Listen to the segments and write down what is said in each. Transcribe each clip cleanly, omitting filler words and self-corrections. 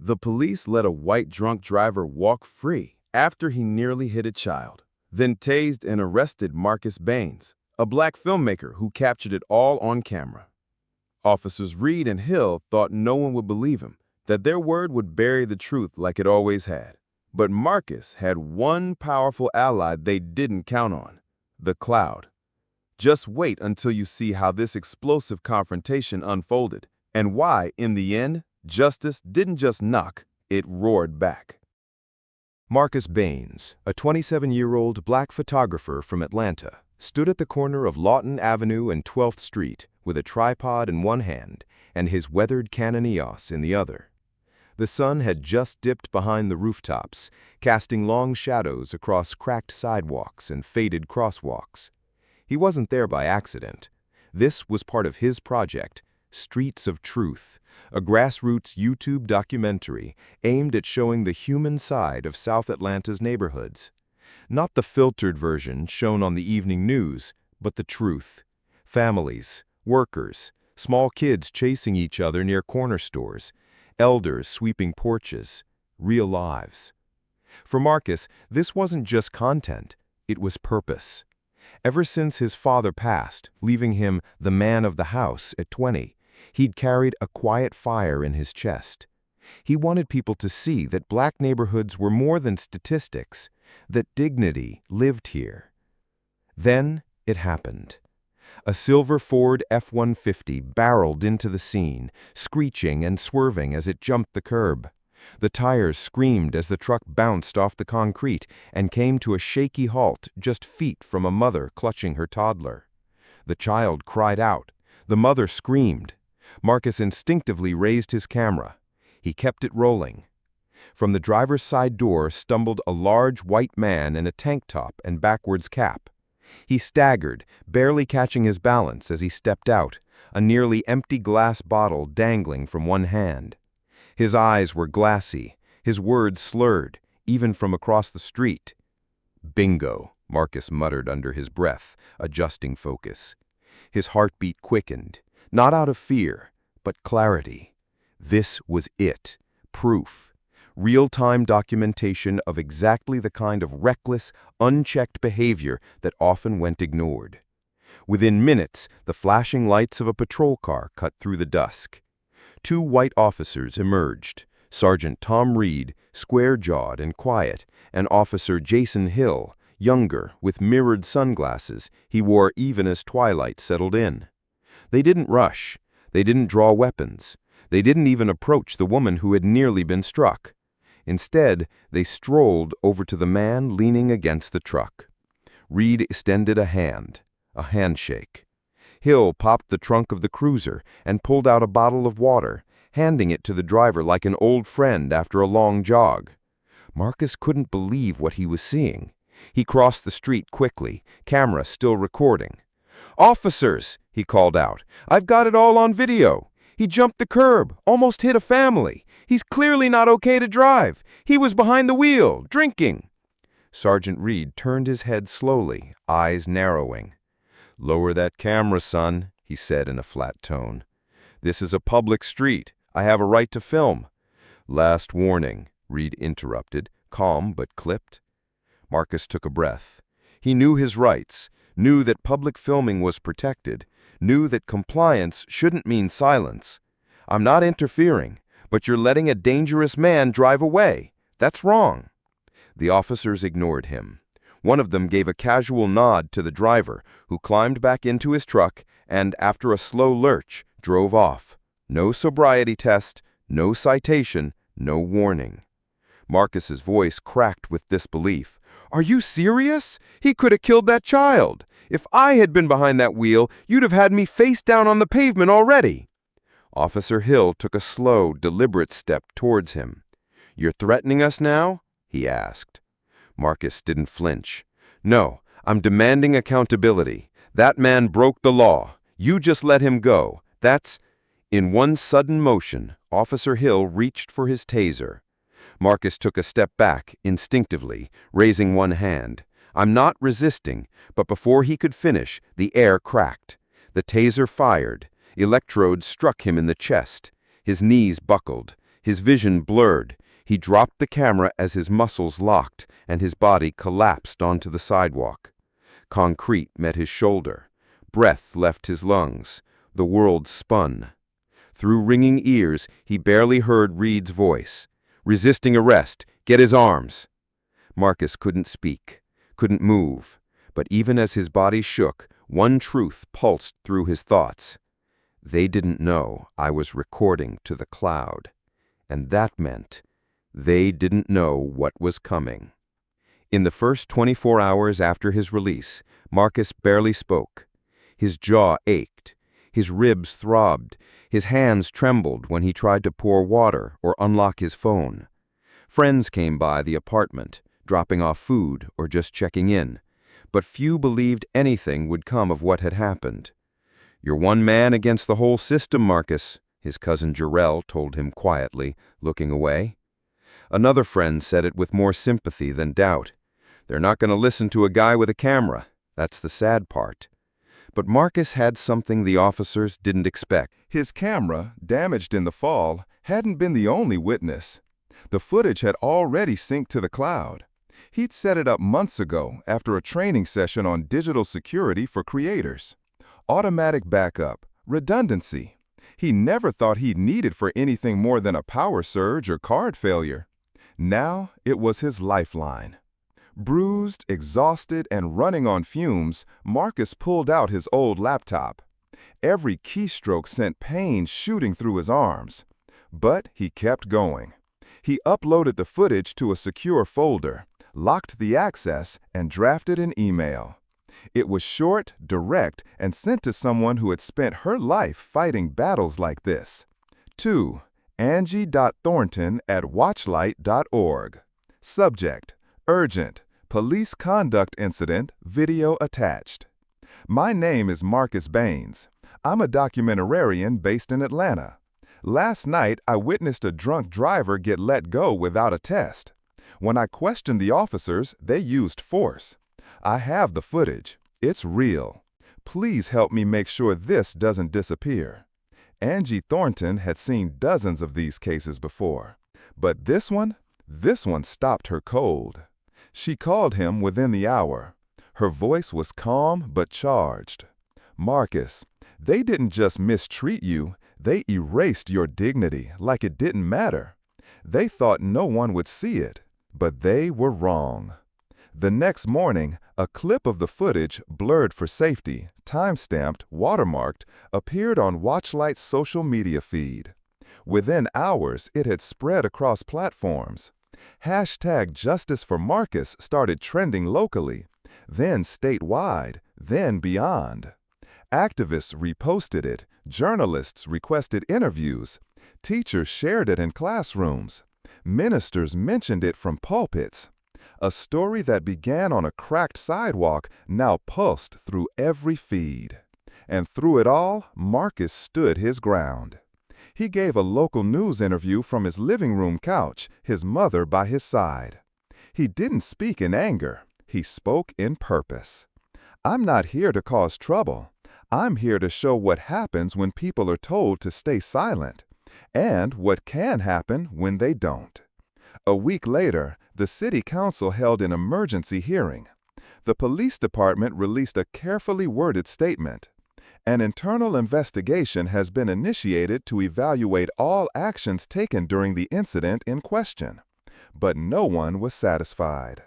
The police let a white drunk driver walk free after he nearly hit a child, then tased and arrested Marcus Baines, a black filmmaker who captured it all on camera. Officers Reed and Hill thought no one would believe him, that their word would bury the truth like it always had. But Marcus had one powerful ally they didn't count on: the cloud. Just wait until you see how this explosive confrontation unfolded, and why, in the end, justice didn't just knock, it roared back. Marcus Baines, a 27-year-old black photographer from Atlanta, stood at the corner of Lawton Avenue and 12th Street with a tripod in one hand and his weathered Canon EOS in the other. The sun had just dipped behind the rooftops, casting long shadows across cracked sidewalks and faded crosswalks. He wasn't there by accident. This was part of his project, Streets of Truth, a grassroots YouTube documentary aimed at showing the human side of South Atlanta's neighborhoods. Not the filtered version shown on the evening news, but the truth. Families, workers, small kids chasing each other near corner stores, elders sweeping porches, real lives. For Marcus, this wasn't just content, it was purpose. Ever since his father passed, leaving him the man of the house at 20, he'd carried a quiet fire in his chest. He wanted people to see that black neighborhoods were more than statistics, that dignity lived here. Then it happened. A silver Ford F-150 barreled into the scene, screeching and swerving as it jumped the curb. The tires screamed as the truck bounced off the concrete and came to a shaky halt just feet from a mother clutching her toddler. The child cried out. The mother screamed. Marcus instinctively raised his camera. He kept it rolling. From the driver's side door stumbled a large white man in a tank top and backwards cap. He staggered, barely catching his balance as he stepped out, a nearly empty glass bottle dangling from one hand. His eyes were glassy, his words slurred, even from across the street. "Bingo," Marcus muttered under his breath, adjusting focus. His heartbeat quickened, not out of fear, but clarity. This was it, proof. Real-time documentation of exactly the kind of reckless, unchecked behavior that often went ignored. Within minutes, the flashing lights of a patrol car cut through the dusk. Two white officers emerged, Sergeant Tom Reed, square-jawed and quiet, and Officer Jason Hill, younger, with mirrored sunglasses he wore even as twilight settled in. They didn't rush. They didn't draw weapons. They didn't even approach the woman who had nearly been struck. Instead, they strolled over to the man leaning against the truck. Reed extended a handshake. Hill popped the trunk of the cruiser and pulled out a bottle of water, handing it to the driver like an old friend after a long jog. Marcus couldn't believe what he was seeing. He crossed the street quickly, camera still recording. "Officers," he called out, "I've got it all on video. He jumped the curb, almost hit a family. He's clearly not okay to drive. He was behind the wheel, drinking." Sergeant Reed turned his head slowly, eyes narrowing. "Lower that camera, son," he said in a flat tone. "This is a public street. I have a right to film." "Last warning," Reed interrupted, calm but clipped. Marcus took a breath. He knew his rights, knew that public filming was protected, knew that compliance shouldn't mean silence. "I'm not interfering, but you're letting a dangerous man drive away. That's wrong." The officers ignored him. One of them gave a casual nod to the driver, who climbed back into his truck and, after a slow lurch, drove off. No sobriety test, no citation, no warning. Marcus's voice cracked with disbelief. "Are you serious? He could have killed that child. If I had been behind that wheel, you'd have had me face down on the pavement already." Officer Hill took a slow, deliberate step towards him. "You're threatening us now?" he asked. Marcus didn't flinch. "No, I'm demanding accountability. That man broke the law. You just let him go. That's—" In one sudden motion, Officer Hill reached for his taser. Marcus took a step back, instinctively, raising one hand. "I'm not resisting," but before he could finish, the air cracked. The taser fired. Electrodes struck him in the chest. His knees buckled. His vision blurred. He dropped the camera as his muscles locked and his body collapsed onto the sidewalk. Concrete met his shoulder. Breath left his lungs. The world spun. Through ringing ears, he barely heard Reed's voice. "Resisting arrest. Get his arms." Marcus couldn't speak, couldn't move. But even as his body shook, one truth pulsed through his thoughts. They didn't know I was recording to the cloud. And that meant they didn't know what was coming. In the first 24 hours after his release, Marcus barely spoke. His jaw ached. His ribs throbbed. His hands trembled when he tried to pour water or unlock his phone. Friends came by the apartment, dropping off food or just checking in. But few believed anything would come of what had happened. "You're one man against the whole system, Marcus," his cousin Jarrell told him quietly, looking away. Another friend said it with more sympathy than doubt. "They're not going to listen to a guy with a camera. That's the sad part." But Marcus had something the officers didn't expect. His camera, damaged in the fall, hadn't been the only witness. The footage had already synced to the cloud. He'd set it up months ago after a training session on digital security for creators. Automatic backup, redundancy. He never thought he'd need it for anything more than a power surge or card failure. Now it was his lifeline. Bruised, exhausted, and running on fumes, Marcus pulled out his old laptop. Every keystroke sent pain shooting through his arms. But he kept going. He uploaded the footage to a secure folder, locked the access, and drafted an email. It was short, direct, and sent to someone who had spent her life fighting battles like this. To Angie.Thornton@watchlight.org. Subject: Urgent. Police conduct incident, video attached. My name is Marcus Baines. I'm a documentarian based in Atlanta. Last night, I witnessed a drunk driver get let go without a test. When I questioned the officers, they used force. I have the footage. It's real. Please help me make sure this doesn't disappear. Angie Thornton had seen dozens of these cases before. But this one stopped her cold. She called him within the hour. Her voice was calm but charged. "Marcus, they didn't just mistreat you, they erased your dignity like it didn't matter. They thought no one would see it, but they were wrong." The next morning, a clip of the footage, blurred for safety, time-stamped, watermarked, appeared on Watchlight's social media feed. Within hours, it had spread across platforms. #JusticeForMarcus started trending locally, then statewide, then beyond. Activists reposted it, journalists requested interviews, teachers shared it in classrooms, ministers mentioned it from pulpits. A story that began on a cracked sidewalk now pulsed through every feed. And through it all, Marcus stood his ground. He gave a local news interview from his living room couch, his mother by his side. He didn't speak in anger. He spoke in purpose. "I'm not here to cause trouble. I'm here to show what happens when people are told to stay silent, and what can happen when they don't." A week later, the city council held an emergency hearing. The police department released a carefully worded statement. An internal investigation has been initiated to evaluate all actions taken during the incident in question. But no one was satisfied.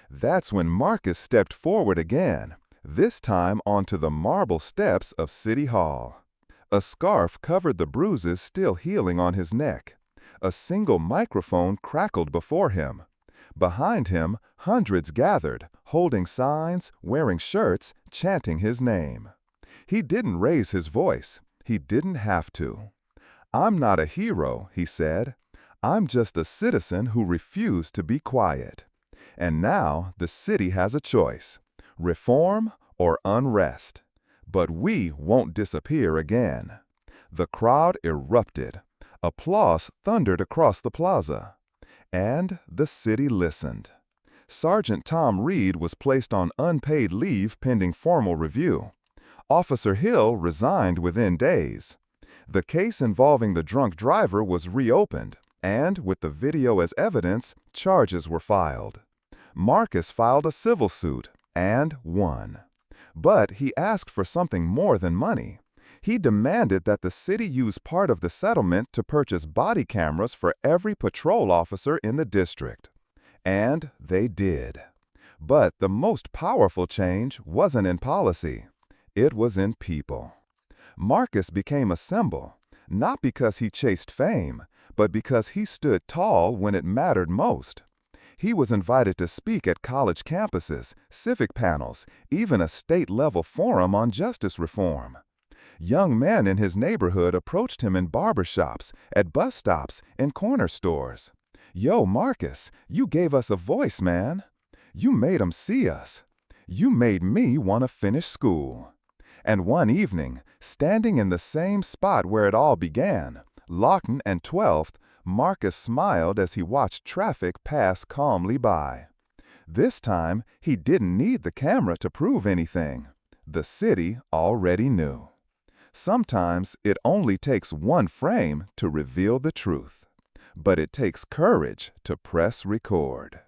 That's when Marcus stepped forward again, this time onto the marble steps of City Hall. A scarf covered the bruises still healing on his neck. A single microphone crackled before him. Behind him, hundreds gathered, holding signs, wearing shirts, chanting his name. He didn't raise his voice. He didn't have to. "I'm not a hero," he said. "I'm just a citizen who refused to be quiet." And now the city has a choice: reform or unrest. But we won't disappear again. The crowd erupted. Applause thundered across the plaza. And the city listened. Sergeant Tom Reed was placed on unpaid leave pending formal review. Officer Hill resigned within days. The case involving the drunk driver was reopened, And with the video as evidence, charges were filed. Marcus filed a civil suit and won. But he asked for something more than money. He demanded that the city use part of the settlement to purchase body cameras for every patrol officer in the district. And they did. But the most powerful change wasn't in policy. It was in people. Marcus became a symbol, not because he chased fame, but because he stood tall when it mattered most. He was invited to speak at college campuses, civic panels, even a state-level forum on justice reform. Young men in his neighborhood approached him in barbershops, at bus stops, and corner stores. "Yo, Marcus, you gave us a voice, man. You made 'em see us. You made me want to finish school." And one evening, standing in the same spot where it all began, Lawton and 12th, Marcus smiled as he watched traffic pass calmly by. This time, he didn't need the camera to prove anything. The city already knew. Sometimes it only takes one frame to reveal the truth. But it takes courage to press record.